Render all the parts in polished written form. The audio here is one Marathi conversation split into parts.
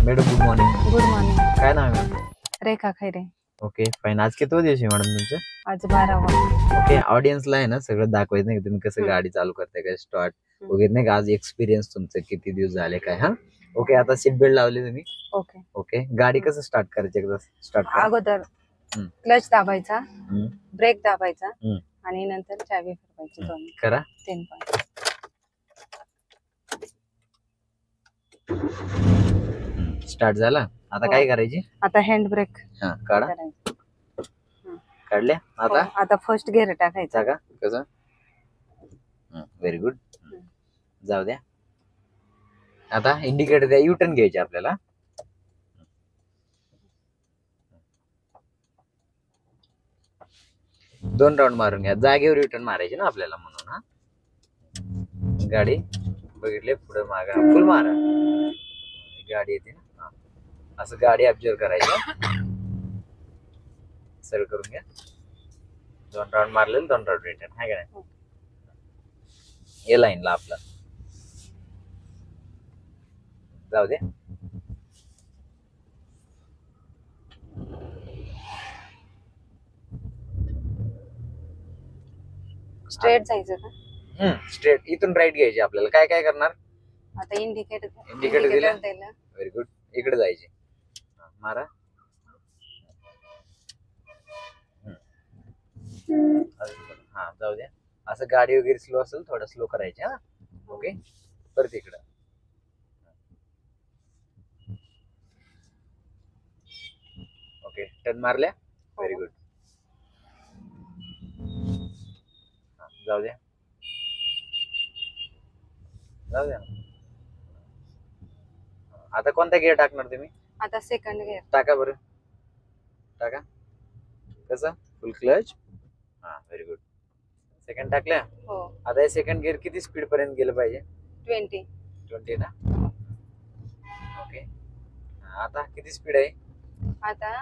Madam good morning. Good morning. काय नाव आहे ma'am? Rekha Khaire. Okay fine. आज किती दिवस आहे मॅडम तुमचं? आज 12वा. ओके ऑडियन्सला आहे ना सगळं दाखवायचं नाही का तुम्ही कसं गाडी चालू करताय काय स्टार्ट वगैरे नाही का आज एक्सपिरियन्स तुमचं किती दिवस झाले काय. हा ओके आता सीट बेल्ट लावली तुम्ही? ओके. ओके गाडी कसं स्टार्ट करायची एकदा स्टार्ट अगोदर क्लच दाबायचा, ब्रेक दाबायचा आणि नंतर चावी फिरवायची दोन्ही. करा 3 पॉइंट. स्टार्ट झाला. आता काय करायची? आता हँड ब्रेक हा काढा. करायचा. काढल्या आता? आता फर्स्ट गिअर टाकायचा का कसं? Very good. जाऊ द्या. आता इंडिकेटर द्या. यू टर्न घ्यायचे आपल्याला. दोन राऊंड मारून घ्या. जागेवर रिटर्न मारायचे ना आपल्याला म्हणून. हा गाडी बघितले पुढे मागा फुल मारा. गाडी येते ना असं गाडी ऑब्झर्व करायचं. सरळ करून घ्या. 2 राऊंड मारले 2 राऊंड रिटर्न आहे का नाही. ए लाईनला आपला जाऊ दे. स्ट्रेट जायचं का? स्ट्रेट. इथून राईट घ्यायची आपल्याला. काय काय करणार? आता इंडिकेटर दिलं. Very good. इकडे जायचे. मारा. हा जाऊ द्या. असं गाडी वगैरे स्लो असेल थोडं स्लो करायचे. हा ओके. परत इकडं. ओके टर्न मारल्या. Very good. जाऊ द्या. जाऊ द्या. आता कोणता गिअर टाकणार तुम्ही? आता सेकंड गिअर टाका बरं. टाका. कसं? फुल क्लच. हा व्हेरी गुड. सेकंड टाकल्या. हो. आता हे सेकंड गिअर किती स्पीड पर्यंत गेलं पाहिजे? 20 ना. ओके. आता किती स्पीड आहे? आता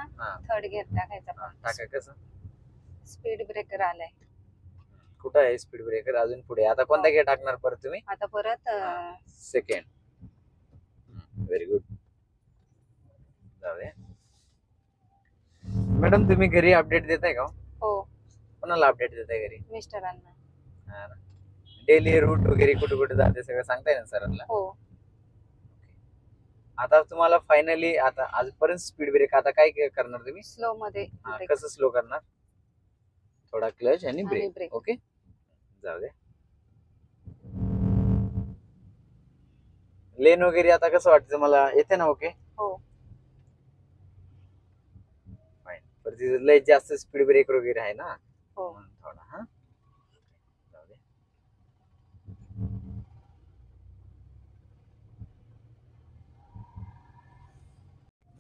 थर्ड गिअर टाकायचा. टाका. कसं? स्पीड ब्रेकर आलाय. कुठं आहे स्पीड ब्रेकर? अजून पुढे. आता कोणता गिअर टाकणार परत तुम्ही? आता परत सेकंड. Very good. जाऊ दे. मॅडम तुम्ही घरी अपडेट देताय का? हो. कोणाला अपडेट देताय घरी? मिस्टरांना. डेली रूट वगैरे कुठे कुठे जाते सगळं सांगताय ना सरांना? हो. आता तुम्हाला फायनली आता आजपर्यंत स्पीड ब्रेक आता काय करणार तुम्ही? स्लो मध्ये. कसं स्लो करणार? थोडा क्लच आणि ब्रेक. ओके जाऊ दे. लेन वगैरे आता कसं वाटतं मला? येते ना? ओके. हो. फाईन. पण तिथे लय जास्त स्पीड ब्रेक वगैरे आहे ना. हो. थोडा. हा जाऊ दे.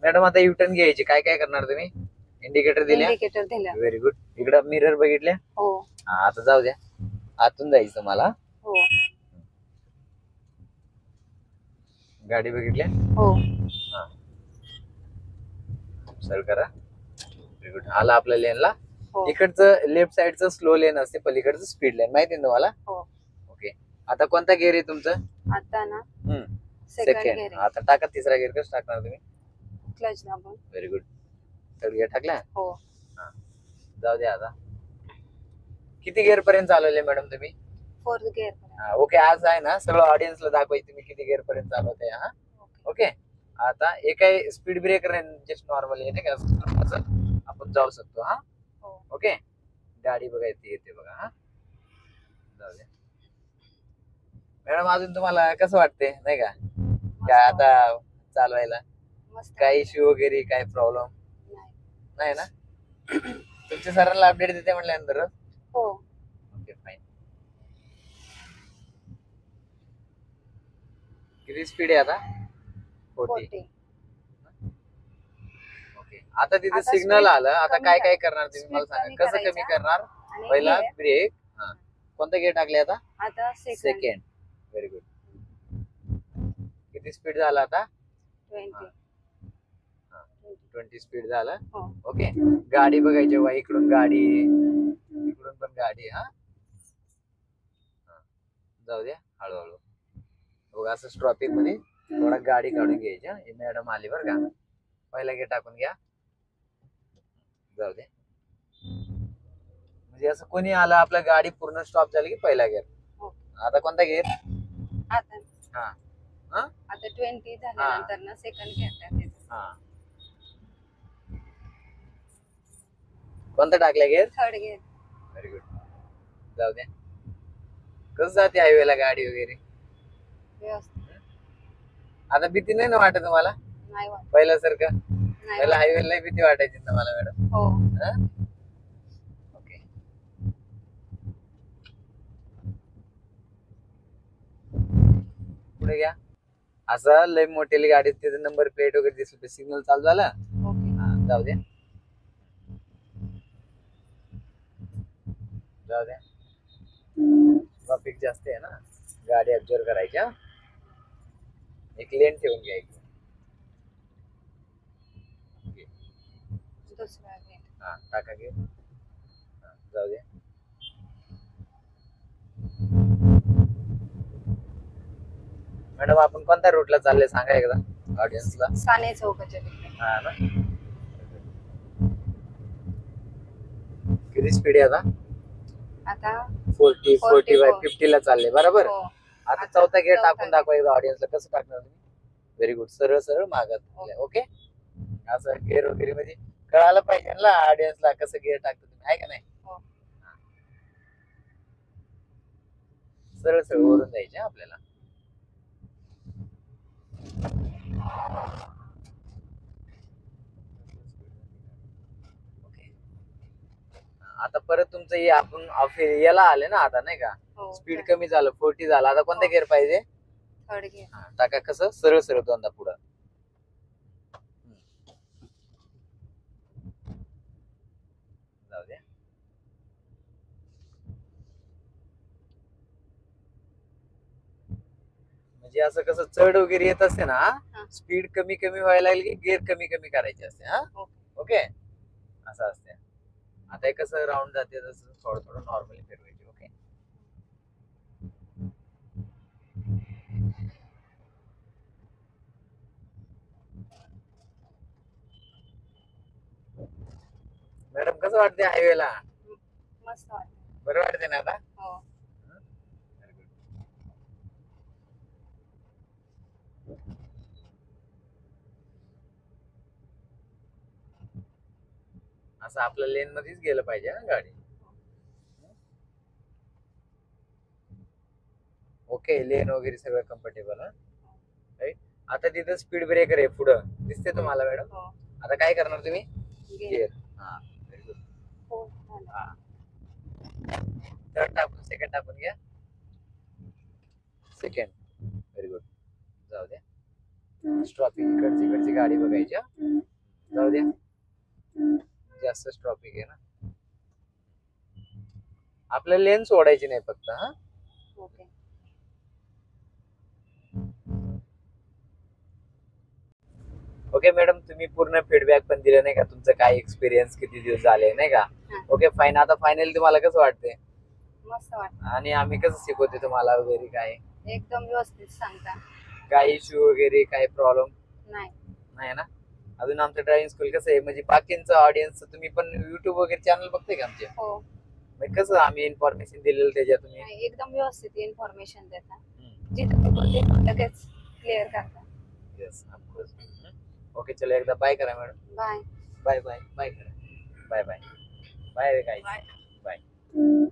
मॅडम आता युटर्न घ्यायची. काय काय करणार तुम्ही? इंडिकेटर दिल्या. Very good. इकडं मिरर बघितल्या. हो. आता जाऊ द्या. आतून जायचं मला. हो. गाडी बघितल्या. हो. सर करा. Very good. आला आपल्या लेनला. हो. इकडचं लेफ्ट साइडचं स्लो लेन असते, पलीकडचं स्पीड लेन माहिती ना तुम्हाला? हो. ओके. आता कोणता गिअर आहे तुमचं? आता ना सेकंड. आता टाका तिसरा गिअर. कसं टाकणार तुम्ही? क्लच दाबून. Very good. थर्ड गिअर टाकला. हो. जाऊ द्या. आता किती गिअर पर्यंत चालवले मॅडम तुम्ही? Fourth gear. ओके. आज आहे ना सगळं ऑडियन्सला दाखवायचं तुम्ही किती गिअर पर्यंत चालवताय. हा ओके. आता एक आहे स्पीड ब्रेकर जस्ट नॉर्मल येते का आपण जाऊ शकतो. हा ओके. गाडी बघायची येते बघा. हा जाऊ द्या. मॅडम अजून तुम्हाला कसं वाटते नाही का काय आता चालवायला? काय इश्यू वगैरे काय प्रॉब्लेम नाही ना? तुमच्या सरांना अपडेट देते म्हटल्यानंतर? हो. Okay fine. किती स्पीड आहे आता? 40. ओके. आता तिथे सिग्नल आलं. आता काय काय करणार तुम्ही मला सांगा? कसं कमी करणार? पहिला ब्रेक. कोणता गिअर टाकले आता? सेकंड. Very good. किती स्पीड झाला आता? 20 स्पीड झाला. ओके. गाडी बघायची बघा. इकडून गाडी, इकडून पण गाडी. हा जाऊ द्या हळूहळू बघा. असं ट्रॉफिक मध्ये थोडा गाडी काढून घ्यायची हा. ही मॅडम आली बरं का. पहिला गेअर टाकून घ्या. जाऊ दे. म्हणजे असं कोणी आलं आपल्या गाडी पूर्ण स्टॉप झाली की पहिला गेअर. हो. आता कोणता गेअर? आता हा हा आता 20 झाल्यानंतर ना सेकंड गिअर टाकायचं. हा. कोणता टाकला gear? Third gear. Very good. जाऊ दे. कसं जाते हायवेला गाडी वगैरे? व्यवस्थित. आता भीती नाही ना वाटत तुम्हाला नाही वाटत. पहिल्यासारखं? नाही पहिला वाटत. हायवेला भीती वाटायची ना मला मॅडम. हो. ओके. पुढे घ्या. असं लय मोठी गाडी तिथे नंबर प्लेट वगैरे दिसली सिग्नल चालू झाला. ओके. जाऊ दे. जाऊ दे. ट्रॅफिक जास्त आहे ना, गाडी ऑब्झर्व करायच्या. एक लेन ठेवून घ्या. दुसरा गिअर. हा टाका घे. जाऊ दे. मॅडम आपण कोणत्या रूटला चालले सांगा एकदा ऑडियन्सला. साने चौकाच्या तिकडे. हा ना. किती स्पीड आहे आता? आता 40 44. 50 ला चालले बरोबर. हो. आता चौथा गेअर चौथा टाकून दाखवा एकदा ऑडियन्सला कसं टाकणार तुम्ही. Very good. सरळ सरळ मागत. ओके. असं गेअर वगैरे म्हणजे कळायला पाहिजे ना ऑडियन्सला कसं गेअर टाकतो तुम्ही, आहे का नाही? हो. सरळ सरळ वरून जायचे आपल्याला. ओके. आता परत तुमचं हे आपण ऑफिस याला आले ना आता नाही का, हो. स्पीड कमी झालं 40 झालं. आता कोणता गेअर पाहिजे? Third gear. टाका. कसं सरळ सरळ दोनदा पुढं. जाऊ दे. म्हणजे असं कसं चढ वगैरे येत असते ना, स्पीड कमी कमी व्हायला लागली की गेअर कमी कमी करायचे असते. हा ओके. असं असते. आता हे कसं राऊंड जाते तसं थोडं थोडं नॉर्मली फिरवायचे. ओके. मॅडम कसं वाटते हायवेला? मस्त वाटत. बरं वाटते ना आता? हो. असं आपल्या लेन मध्येच गेलं पाहिजे ना गाडी. ओके. लेन वगैरे सगळं कम्फर्टेबल. राईट. आता तिथं स्पीड ब्रेकर आहे पुढं दिसते तुम्हाला मॅडम. हो. आता काय करणार तुम्ही? गिअर. गिअर. हा व्हेरी गुड. हो झालं. हा. थर्ड टाकून सेकंड टाकून घ्या. सेकंड. Very good. जाऊ द्या. ट्रॉफिक इकडची गाडी बघायची. जाऊ द्या. जास्त ट्रॉफिक आहे ना, आपल्या लेन सोडायची नाही फक्त. हा ओके. ओके मॅडम, तुम्ही पूर्ण फीडबॅक पण दिले नाही का, तुमचं काय एक्सपिरियन्स किती दिवस झाले नाही का. Okay fine. आता फायनली तुम्हाला कसं वाटते? मस्त वाटत. आणि आम्ही कसं शिकवते तुम्हाला वगैरे काय? एकदम व्यवस्थित सांगता. काय इश्यू वगैरे काय प्रॉब्लेम नाही. नाही ना. अजून आमचं ड्रायव्हिंग स्कूल कसं आहे म्हणजे बाकींचं ऑडियन्स तुम्ही पण युट्यूब वगैरे चॅनल बघते का आमचे? हो. म्हणजे कसं आम्ही इन्फॉर्मेशन दिलेलं त्याच्यात तुम्ही नाही, एकदम व्यवस्थित इन्फॉर्मेशन देता. जिथं ते बोलते लगेच क्लिअर करता. Yes of course. ओके चलो एकदा बाय करा madam. Bye. Bye bye bye करा. Bye bye bye guys. Bye. Bye.